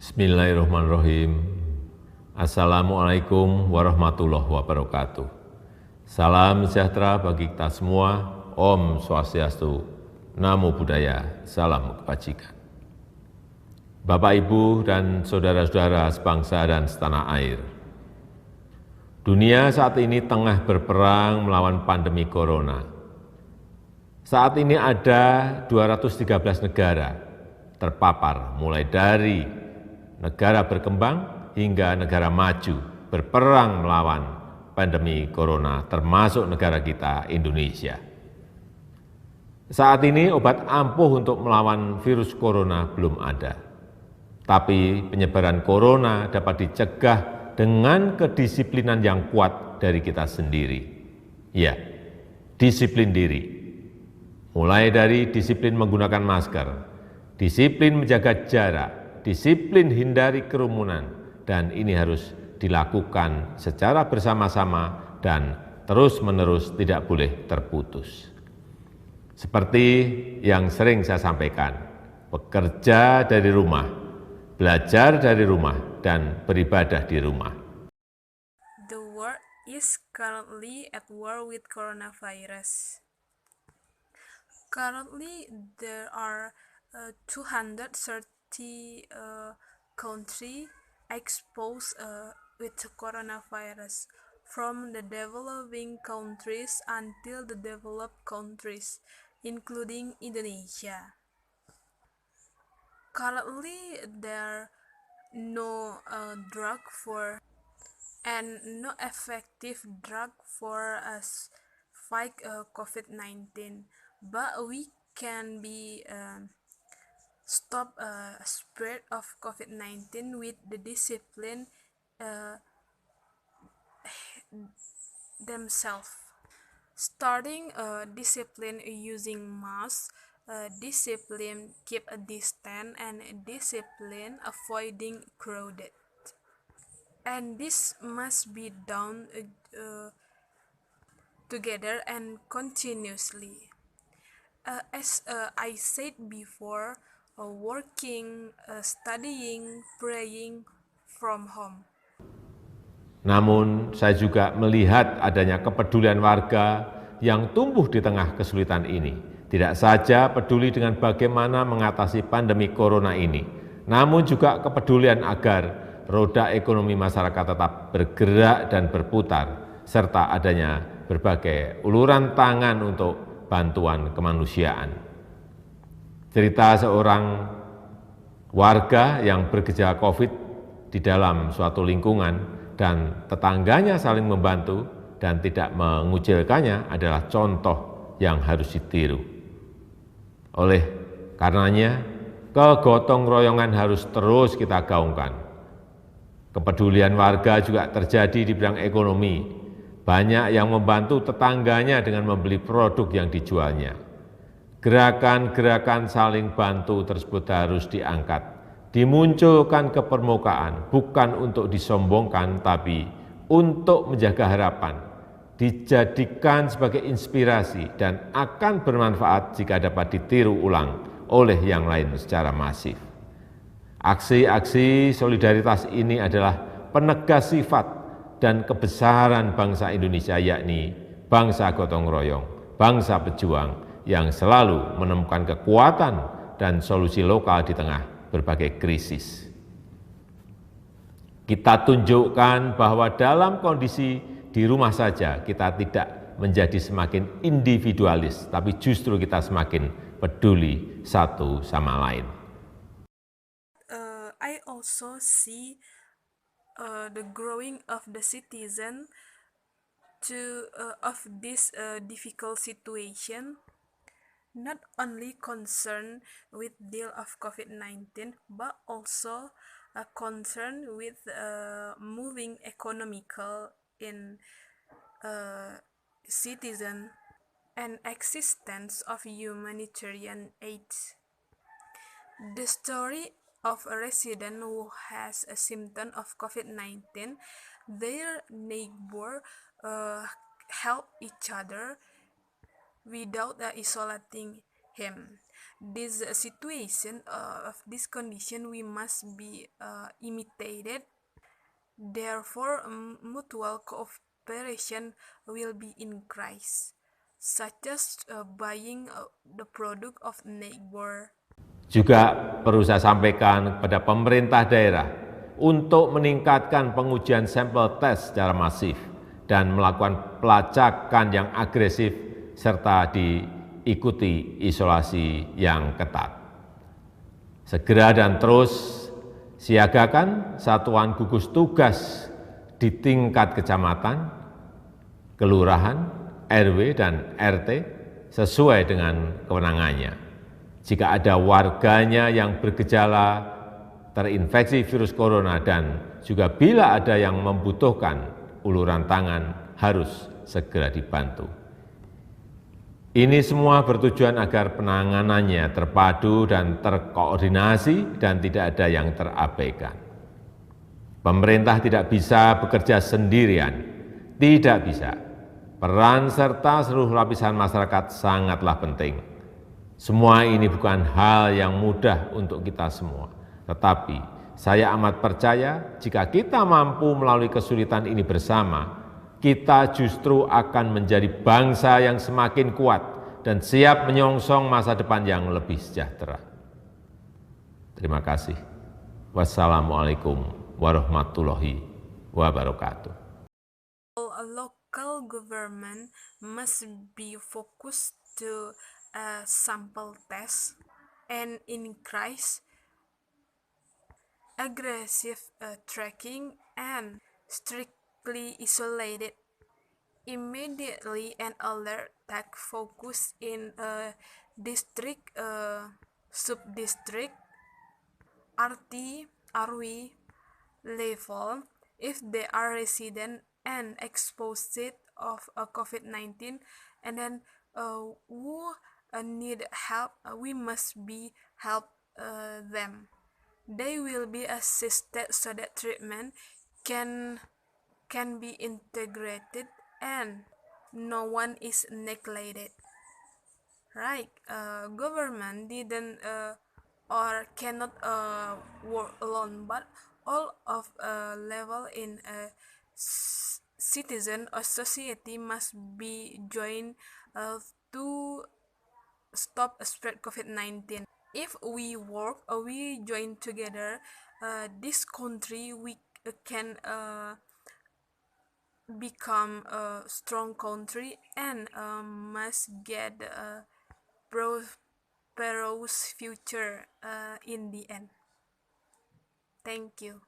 Bismillahirrahmanirrahim. Assalamualaikum warahmatullahi wabarakatuh. Salam sejahtera bagi kita semua. Om Swastiastu, Namo Buddhaya, salam kebajikan. Bapak, Ibu, dan saudara-saudara sebangsa dan setanah air. Dunia saat ini tengah berperang melawan pandemi corona. Saat ini ada 213 negara terpapar, mulai dari negara berkembang hingga negara maju berperang melawan pandemi corona, termasuk negara kita, Indonesia. Saat ini obat ampuh untuk melawan virus corona belum ada. Tapi penyebaran corona dapat dicegah dengan kedisiplinan yang kuat dari kita sendiri. Ya, disiplin diri. Mulai dari disiplin menggunakan masker, disiplin menjaga jarak, disiplin hindari kerumunan, dan ini harus dilakukan secara bersama-sama dan terus-menerus, tidak boleh terputus. Seperti yang sering saya sampaikan, bekerja dari rumah, belajar dari rumah, dan beribadah di rumah. The world is currently at war with coronavirus. Currently, there are 230 countries exposed with coronavirus, from the developing countries until the developed countries, including Indonesia. Currently, there no drug for and no effective drug for us fight COVID-19, but we can be stop spread of COVID-19 with the discipline themselves. Starting discipline using masks, discipline keep a distance, and discipline avoiding crowded. And this must be done together and continuously. As I said before, working, studying, praying from home. Namun, saya juga melihat adanya kepedulian warga yang tumbuh di tengah kesulitan ini. Tidak saja peduli dengan bagaimana mengatasi pandemi corona ini, namun juga kepedulian agar roda ekonomi masyarakat tetap bergerak dan berputar, serta adanya berbagai uluran tangan untuk bantuan kemanusiaan. Cerita seorang warga yang bergejala COVID di dalam suatu lingkungan dan tetangganya saling membantu dan tidak mengucilkannya adalah contoh yang harus ditiru. Oleh karenanya, kegotong royongan harus terus kita gaungkan. Kepedulian warga juga terjadi di bidang ekonomi. Banyak yang membantu tetangganya dengan membeli produk yang dijualnya. Gerakan-gerakan saling bantu tersebut harus diangkat, dimunculkan ke permukaan, bukan untuk disombongkan, tapi untuk menjaga harapan, dijadikan sebagai inspirasi, dan akan bermanfaat jika dapat ditiru ulang oleh yang lain secara masif. Aksi-aksi solidaritas ini adalah penegas sifat dan kebesaran bangsa Indonesia, yakni bangsa gotong royong, bangsa pejuang yang selalu menemukan kekuatan dan solusi lokal di tengah berbagai krisis. Kita tunjukkan bahwa dalam kondisi di rumah saja kita tidak menjadi semakin individualis, tapi justru kita semakin peduli satu sama lain. I also see the growing of the citizen of this difficult situation, not only concerned with deal of COVID-19, but also concerned with moving economical in citizen and existence of humanitarian aid. The story of a resident who has a symptom of COVID-19, their neighbor help each other without isolating him. this situation of this condition we must be imitated. Therefore, mutual cooperation will be increased, such as buying the product of neighbor. Juga perlu saya sampaikan kepada pemerintah daerah untuk meningkatkan pengujian sampel tes secara masif dan melakukan pelacakan yang agresif serta diikuti isolasi yang ketat. Segera dan terus siagakan satuan gugus tugas di tingkat kecamatan, kelurahan, RW, dan RT sesuai dengan kewenangannya. Jika ada warganya yang bergejala terinfeksi virus corona dan juga bila ada yang membutuhkan uluran tangan harus segera dibantu. Ini semua bertujuan agar penanganannya terpadu dan terkoordinasi dan tidak ada yang terabaikan. Pemerintah tidak bisa bekerja sendirian, tidak bisa. Peran serta seluruh lapisan masyarakat sangatlah penting. Semua ini bukan hal yang mudah untuk kita semua, tetapi saya amat percaya jika kita mampu melalui kesulitan ini bersama, kita justru akan menjadi bangsa yang semakin kuat dan siap menyongsong masa depan yang lebih sejahtera. Terima kasih. Wassalamualaikum warahmatullahi wabarakatuh. A local government must be focused to sample test and increase aggressive tracking and strictly isolated immediately and alert take focus in a district, sub-district, RT, RW level if they are resident and exposed of COVID-19, and then who need help, we must be help them. They will be assisted so that treatment can be integrated and no one is neglected. Right? Government didn't or cannot work alone, but all of level in a citizen or society must be joined to stop spread COVID-19. If we work or we join together, this country we can become a strong country and must get a prosperous future in the end. Thank you.